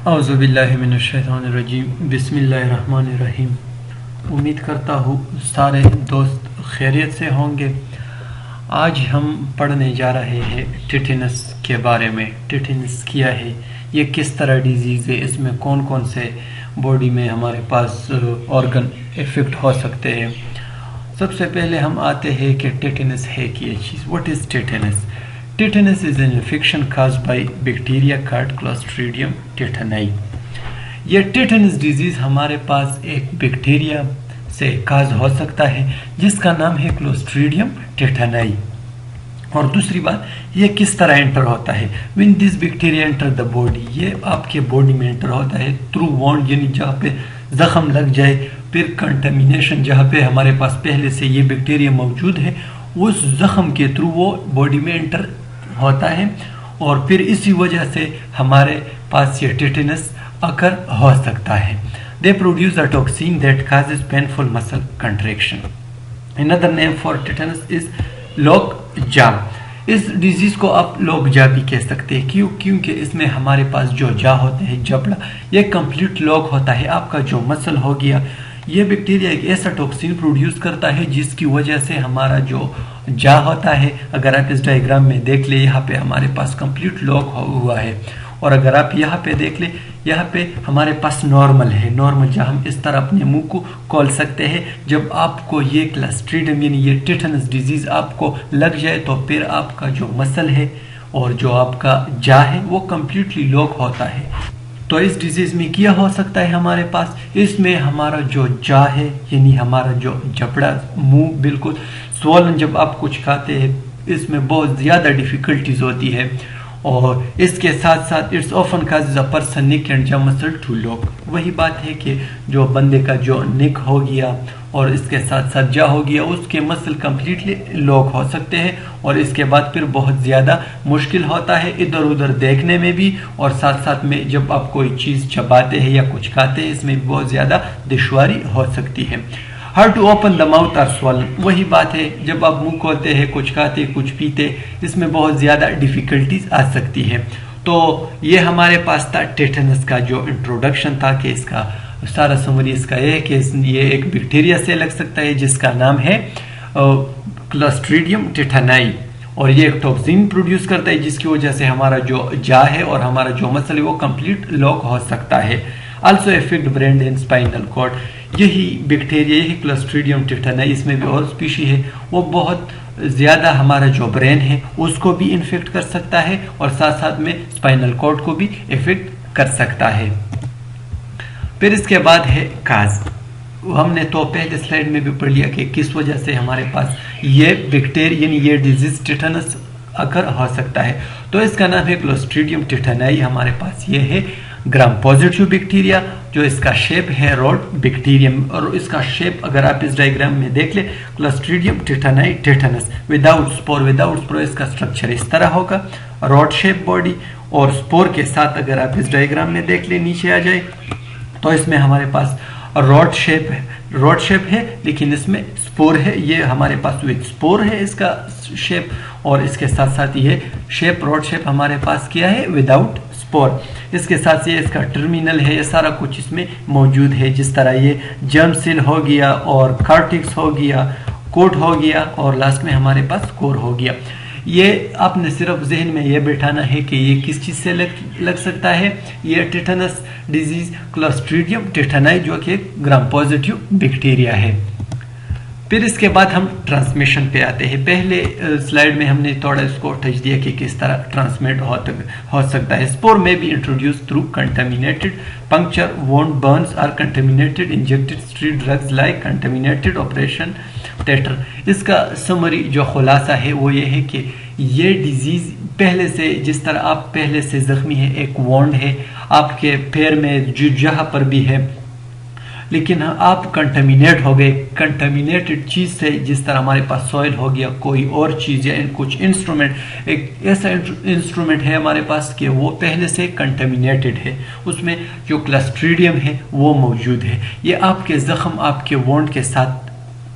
اعوذ باللہ من الشیطان الرجیم، بسم اللہ الرحمن الرحیم۔ امید کرتا ہوں سارے دوست خیریت سے ہوں گے۔ آج ہم پڑھنے جا رہے ہیں ٹیٹنس کے بارے میں۔ ٹیٹنس کیا ہے، یہ کس طرح ڈیزیز ہے، اس میں کون کون سے باڈی میں ہمارے پاس آرگن افیکٹ ہو سکتے ہیں۔ سب سے پہلے ہم آتے ہیں کہ ٹیٹنس ہے کیا چیز۔ What is tetanus? Tetanus is an infection caused by bacteria called Clostridium tetani. یہ ٹیٹنس ڈیزیز ہمارے پاس ایک بیکٹیریا سے کاز ہو سکتا ہے جس کا نام ہے کلوسٹریڈیم ٹیٹنائی۔ اور دوسری بات، یہ کس طرح انٹر ہوتا ہے؟ when this bacteria enter the body، یہ آپ کے باڈی میں انٹر ہوتا ہے through wound، یعنی جہاں پہ زخم لگ جائے، پھر کنٹامینیشن جہاں پہ ہمارے پاس پہلے سے یہ بیکٹیریا موجود ہے اس زخم کے تھرو وہ باڈی میں انٹر ہوتا ہے، اور پھر اسی وجہ سے ہمارے پاس یہ ٹیٹنس اکر ہو سکتا ہے۔ They produce a toxin that causes painful muscle contraction. Another name for tetanus is lockjaw. اس ڈیزیز کو آپ lockjaw بھی کہہ سکتے ہیں، کیونکہ اس میں ہمارے پاس جو جا ہوتے ہیں، جبڑا، یہ کمپلیٹ لاک ہوتا ہے۔ آپ کا جو مسل ہو گیا، یہ بیکٹیریا ایک ایسا ٹاکسین پروڈیوس کرتا ہے جس کی وجہ سے ہمارا جو جا ہوتا ہے، اگر آپ اس ڈائیگرام میں دیکھ لیں، یہاں پہ ہمارے پاس کمپلیٹ لاک ہوا ہے، اور اگر آپ یہاں پہ دیکھ لیں، یہاں پہ ہمارے پاس نارمل ہے، نارمل جہاں ہم اس طرح اپنے منہ کو کھول سکتے ہیں۔ جب آپ کو یہ کلاسٹریڈیم یعنی یہ ٹیٹنس ڈیزیز آپ کو لگ جائے تو پھر آپ کا جو مسل ہے اور جو آپ کا جا ہے وہ کمپلیٹلی لاک ہوتا ہے۔ تو اس ڈیزیز میں کیا ہو سکتا ہے ہمارے پاس؟ اس میں ہمارا جو جا ہے یعنی ہمارا جو جبڑا، منہ بالکل سوالن، جب آپ کچھ کھاتے ہیں اس میں بہت زیادہ ڈیفیکلٹیز ہوتی ہے، اور اس کے ساتھ ساتھ it's often causes a person neck and jaw muscle to lock. وہی بات ہے کہ جو بندے کا جو نیک ہو گیا اور اس کے ساتھ ساتھ جا ہو گیا، اس کے مسل کمپلیٹلی لاک ہو سکتے ہیں، اور اس کے بعد پھر بہت زیادہ مشکل ہوتا ہے ادھر ادھر دیکھنے میں بھی، اور ساتھ ساتھ میں جب آپ کوئی چیز چباتے ہیں یا کچھ کھاتے ہیں اس میں بھی بہت زیادہ دشواری ہو سکتی ہے۔ Her to open the mouth are سوالن، وہی بات ہے جب آپ منہ کھولتے ہیں، کچھ کھاتے، کچھ پیتے، اس میں بہت زیادہ ڈیفیکلٹیز آ سکتی ہے۔ تو یہ ہمارے پاس تھا ٹیٹنس کا جو انٹروڈکشن تھا، کہ اس کا سارا سمری اس کا یہ ہے کہ یہ ایک بیکٹیریا سے لگ سکتا ہے جس کا نام ہے کلاسٹریڈیم ٹیٹنائی، اور یہ ایک ٹاکسین پروڈیوس کرتا ہے جس کی وجہ سے ہمارا جو جا ہے اور ہمارا جو مسل ہے وہ کمپلیٹ لاک ہو سکتا ہے۔ Also affect brain and spinal cord. یہی بیکٹیریا، یہی کلاسٹریڈیم ٹیٹنائی، اس میں بھی اور اسپیشی ہے، وہ بہت زیادہ ہمارا جو برین ہے اس کو بھی انفیکٹ کر سکتا ہے، اور ساتھ ساتھ میں اسپائنل کارڈ کو بھی افیکٹ کر سکتا ہے۔ پھر اس کے بعد ہے کاز۔ ہم نے تو پہلے سلائیڈ میں بھی پڑھ لیا کہ کس وجہ سے ہمارے پاس یہ بیکٹیریا یعنی یہ ڈیزیز ٹیٹنس اکر ہو سکتا ہے۔ تو اس کا نام ہے کلاسٹریڈیم ٹیٹنائی۔ ہمارے پاس یہ ہے گرام پوزیٹیو بیکٹیریا، جو اس کا شیپ ہے روڈ بیکٹیریم، اور اس کا شیپ اگر آپ اس ڈائیگرام میں دیکھ لیں، کلاسٹریڈیم ٹیٹنائی ٹیٹنس وداؤٹ سپور، اس کا سٹرکچر اس طرح ہوگا، روڈ شیپ باڈی، اور سپور کے ساتھ اگر آپ اس ڈائیگرام میں دیکھ لیں، نیچے آ جائے تو اس میں ہمارے پاس روڈ شیپ ہے، لیکن اس میں سپور ہے، یہ ہمارے پاس وتھ سپور ہے اس کا شیپ، اور اس کے ساتھ ساتھ یہ شیپ روڈ شیپ ہمارے پاس کیا ہے وداؤٹ سپور۔ اس کے ساتھ یہ اس کا ٹرمینل ہے، یہ سارا کچھ اس میں موجود ہے، جس طرح یہ جرم سیل ہو گیا اور کارٹکس ہو گیا، کوٹ ہو گیا، اور لاسٹ میں ہمارے پاس کور ہو گیا۔ یہ آپ نے صرف ذہن میں یہ بٹھانا ہے کہ یہ کس چیز سے لگ سکتا ہے، یہ ٹیٹنس ڈیزیز کلاسٹریڈیم ٹیٹنائی، جو کہ گرام پوزیٹیو بیکٹیریا ہے۔ پھر اس کے بعد ہم ٹرانسمیشن پہ آتے ہیں۔ پہلے سلائیڈ میں ہم نے تھوڑا اس کو ٹچ دیا کہ کس طرح ٹرانسمٹ ہو سکتا ہے۔ اسپور میں بھی introduce through contaminated puncture, wound, burns اور contaminated injected street drugs like contaminated operation theatre. اس کا سمری جو خلاصہ ہے وہ یہ ہے کہ یہ ڈیزیز پہلے سے، جس طرح آپ پہلے سے زخمی ہے، ایک وونڈ ہے آپ کے پیر میں جہاں پر بھی ہے، لیکن آپ کنٹامینیٹ ہو گئے کنٹامینیٹڈ چیز سے، جس طرح ہمارے پاس سوئل ہو گیا، کوئی اور چیز یا کچھ انسٹرومنٹ، ایک ایسا انسٹرومنٹ ہے ہمارے پاس کہ وہ پہلے سے کنٹامینیٹڈ ہے، اس میں جو کلاسٹریڈیم ہے وہ موجود ہے، یہ آپ کے زخم، آپ کے وونڈ کے ساتھ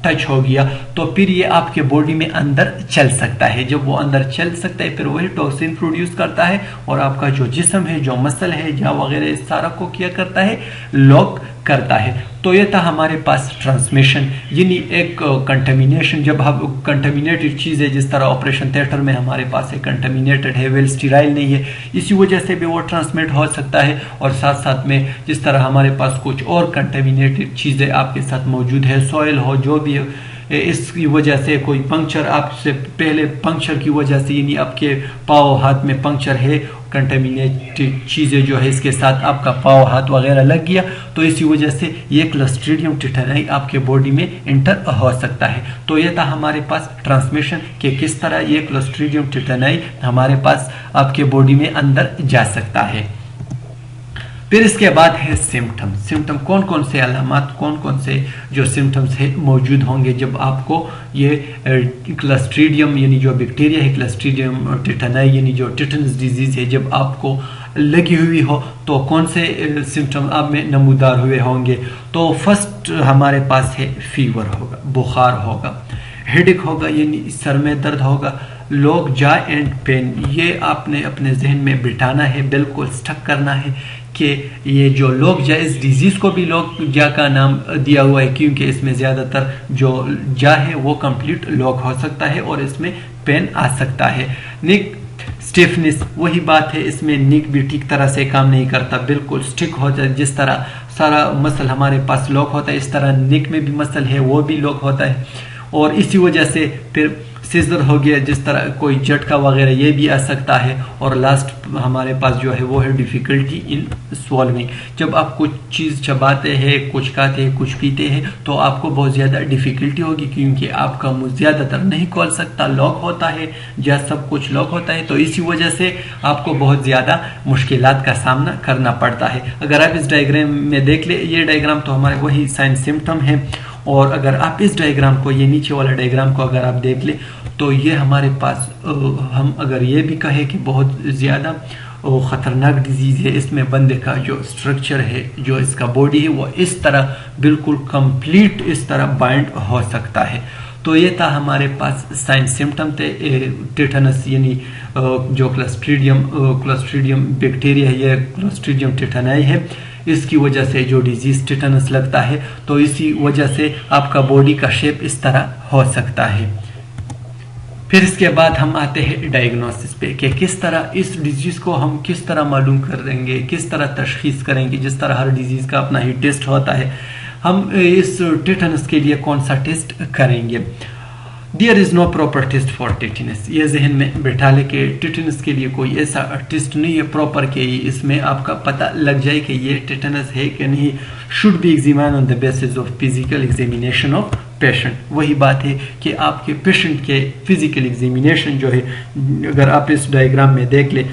ٹچ ہو گیا تو پھر یہ آپ کے باڈی میں اندر چل سکتا ہے. جب وہ اندر چل سکتا ہے پھر وہی ٹاکسین پروڈیوس کرتا ہے اور آپ کا جو جسم ہے, جو مسل ہے, جا وغیرہ اس سارا کو کیا کرتا ہے, لاک کرتا ہے. تو یہ تھا ہمارے پاس ٹرانسمیشن, یعنی ایک کنٹامینیشن. جب ہم کنٹامینیٹڈ چیز ہے, جس طرح آپریشن تھیٹر میں ہمارے پاس کنٹامینیٹڈ ہے, ویل اسٹیرائل نہیں ہے, اسی وجہ سے بھی وہ ٹرانسمٹ ہو سکتا ہے. اور ساتھ ساتھ میں جس طرح ہمارے پاس کچھ اور کنٹامینیٹڈ چیزیں آپ کے ساتھ موجود ہے, سوئل ہو, جو بھی اس کی وجہ سے کوئی پنکچر آپ سے پہلے پنکچر کی وجہ سے, یعنی آپ کے پاؤں ہاتھ میں پنکچر ہے, کنٹامینیٹڈ چیزیں جو ہے اس کے ساتھ آپ کا پاؤں ہاتھ وغیرہ لگ گیا, تو اسی وجہ سے یہ کلسٹریڈیم ٹیٹانی آپ کے باڈی میں انٹر ہو سکتا ہے. تو یہ تھا ہمارے پاس ٹرانسمیشن کہ کس طرح یہ کلسٹریڈیم ٹیٹانی ہمارے پاس آپ کے باڈی میں اندر جا سکتا ہے. پھر اس کے بعد ہے سمٹم. کون کون سے علامات, کون کون سے جو سمٹمز ہے موجود ہوں گے جب آپ کو یہ کلسٹریڈیم یعنی جو بیکٹیریا ہے کلسٹریڈیم ٹیٹانی یعنی جو ٹیٹنس ڈیزیز ہے جب آپ کو لگی ہوئی ہو تو کون سے سمٹم آپ میں نمودار ہوئے ہوں گے. تو فرسٹ ہمارے پاس ہے فیور ہوگا, بخار ہوگا, ہیڈک ہوگا یعنی سر میں درد ہوگا, لوگ جا اینڈ پین. یہ آپ نے اپنے ذہن میں بٹھانا ہے, بالکل سٹک کرنا ہے کہ یہ جو لوگ جا, اس ڈیزیز کو بھی لوگ جا کا نام دیا ہوا ہے کیونکہ اس میں زیادہ تر جو جا ہے وہ کمپلیٹ لوگ ہو سکتا ہے اور اس میں پین آ سکتا ہے. نیک اسٹیفنس, وہی بات ہے, اس میں نیک بھی ٹھیک طرح سے کام نہیں کرتا, بالکل سٹک ہوتا ہے. جس طرح سارا مسل ہمارے پاس لوک ہوتا ہے اس طرح نیک میں بھی مسل ہے وہ بھی لوک ہوتا ہے, اور اسی وجہ سے پھر سیزر ہو گیا, جس طرح کوئی جھٹکا وغیرہ یہ بھی آ سکتا ہے. اور لاسٹ ہمارے پاس جو ہے وہ ہے ڈیفیکلٹی ان سوالونگ. جب آپ کچھ چیز چباتے ہیں, کچھ کھاتے ہیں, کچھ پیتے ہیں تو آپ کو بہت زیادہ ڈیفیکلٹی ہوگی کیونکہ آپ کا منہ زیادہ تر نہیں کھول سکتا, لاک ہوتا ہے, یا سب کچھ لاک ہوتا ہے. تو اسی وجہ سے آپ کو بہت زیادہ مشکلات کا سامنا کرنا پڑتا ہے. اگر آپ اس ڈائیگرام میں دیکھ لیں, یہ ڈائیگرام تو ہمارے وہی سائن سمٹم ہے, اور اگر آپ اس ڈائیگرام کو, یہ نیچے والا ڈائیگرام کو اگر آپ دیکھ لیں تو یہ ہمارے پاس ہم اگر یہ بھی کہیں کہ بہت زیادہ خطرناک ڈیزیز ہے, اس میں بندے کا جو اسٹرکچر ہے, جو اس کا باڈی ہے وہ اس طرح بالکل کمپلیٹ اس طرح بائنڈ ہو سکتا ہے. تو یہ تھا ہمارے پاس سائن سمٹم تھے ٹیٹنس یعنی جو کلسٹریڈیم بیکٹیریا ہے, یہ کلسٹریڈیم ٹیٹانی ہے, اس کی وجہ سے جو ڈیزیز ٹیٹنس لگتا ہے تو اسی وجہ سے آپ کا باڈی کا شیپ اس طرح ہو سکتا ہے. پھر اس کے بعد ہم آتے ہیں ڈائگنوسس پہ کہ کس طرح اس ڈیزیز کو ہم کس طرح معلوم کریں گے, کس طرح تشخیص کریں گے. جس طرح ہر ڈیزیز کا اپنا ہی ٹیسٹ ہوتا ہے, ہم اس ٹیٹنس کے لیے کون سا ٹیسٹ کریں گے. There is no proper test for tetanus. یہ ذہن میں بٹھا لے کہ ٹیٹنس کے لیے کوئی ایسا ٹیسٹ نہیں ہے پراپر کہ اس میں آپ کا پتہ لگ جائے کہ یہ ٹیٹنس ہے کہ نہیں. should be examined on the basis of physical examination of patient. وہی بات ہے کہ آپ کے پیشنٹ کے فزیکل ایگزامینیشن جو ہے, اگر آپ اس ڈائیگرام میں دیکھ لیں,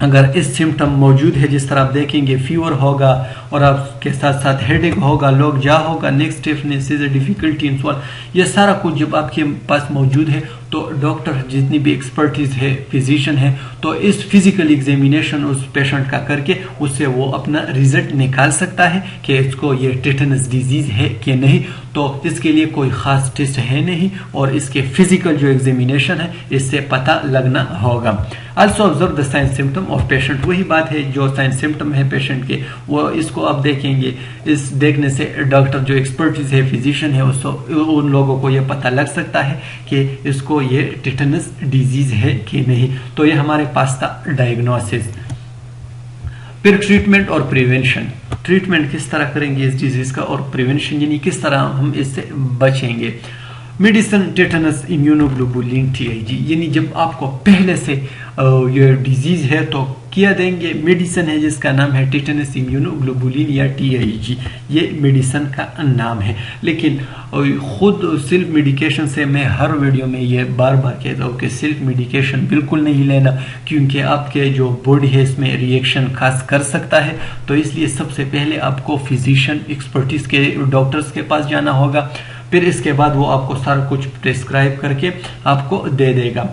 اگر اس سمٹم موجود ہے جس طرح آپ دیکھیں گے فیور ہوگا اور آپ کے ساتھ ساتھ ہیڈیک ہوگا, لوگ جا ہوگا, نیک اسٹیفنس, ڈیفیکلٹی ان سوال, یہ سارا کچھ جب آپ کے پاس موجود ہے تو ڈاکٹر جتنی بھی ایکسپرٹیز ہے, فزیشین ہے, تو اس فزیکل ایگزامینیشن اس پیشنٹ کا کر کے اس سے وہ اپنا ریزلٹ نکال سکتا ہے کہ اس کو یہ ٹیٹنس ڈیزیز ہے کہ نہیں. تو اس کے لیے کوئی خاص ٹیسٹ ہے نہیں, اور اس کے فزیکل جو ایگزامینیشن ہے اس سے پتہ لگنا ہوگا. Also observe the sign symptom of patient. وہی بات ہے جو سائن سمٹم ہے پیشنٹ کے, وہ اس کو آپ دیکھیں گے, اس دیکھنے سے ڈاکٹر جو ایکسپرٹیز ہے, فزیشین ہے, ان لوگوں کو یہ پتہ لگ سکتا ہے کہ اس کو یہ ٹیٹنس ڈیزیز ہے کہ نہیں. تو یہ ہمارے پاس تھا ڈائگنوسس. پھر ٹریٹمنٹ اور پریونشن. ٹریٹمنٹ کس طرح کریں گے اس ڈیزیز کا, اور پریونشن یعنی کس طرح ہم اس سے بچیں گے. میڈیسن ٹیٹنس امیونوگلوبولین TIG, یعنی جب آپ کو پہلے سے یہ ڈیزیز ہے تو کیا دیں گے میڈیسن ہے جس کا نام ہے ٹیٹنس امیونوگلوبولین یا TIG. یہ میڈیسن کا نام ہے, لیکن خود سیلف میڈیکیشن سے میں ہر ویڈیو میں یہ بار بار کہتا ہوں کہ سیلف میڈیکیشن بالکل نہیں لینا, کیونکہ آپ کے جو باڈی ہے اس میں ریئیکشن خاص کر سکتا ہے. تو اس لیے سب سے پہلے آپ کو فزیشین ایکسپرٹیز کے ڈاکٹرز کے پاس جانا ہوگا, پھر اس کے بعد وہ آپ کو سارا کچھ پرسکرائب کر کے آپ کو دے دے گا.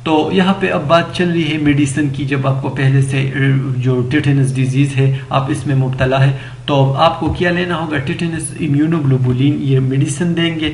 تو یہاں پہ اب بات چل رہی ہے میڈیسن کی. جب آپ کو پہلے سے جو ٹیٹنس ڈیزیز ہے آپ اس میں مبتلا ہے تو آپ کو کیا لینا ہوگا, ٹیٹنس امیونوگلوبولین یہ میڈیسن دیں گے.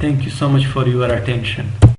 Thank you so much for your attention.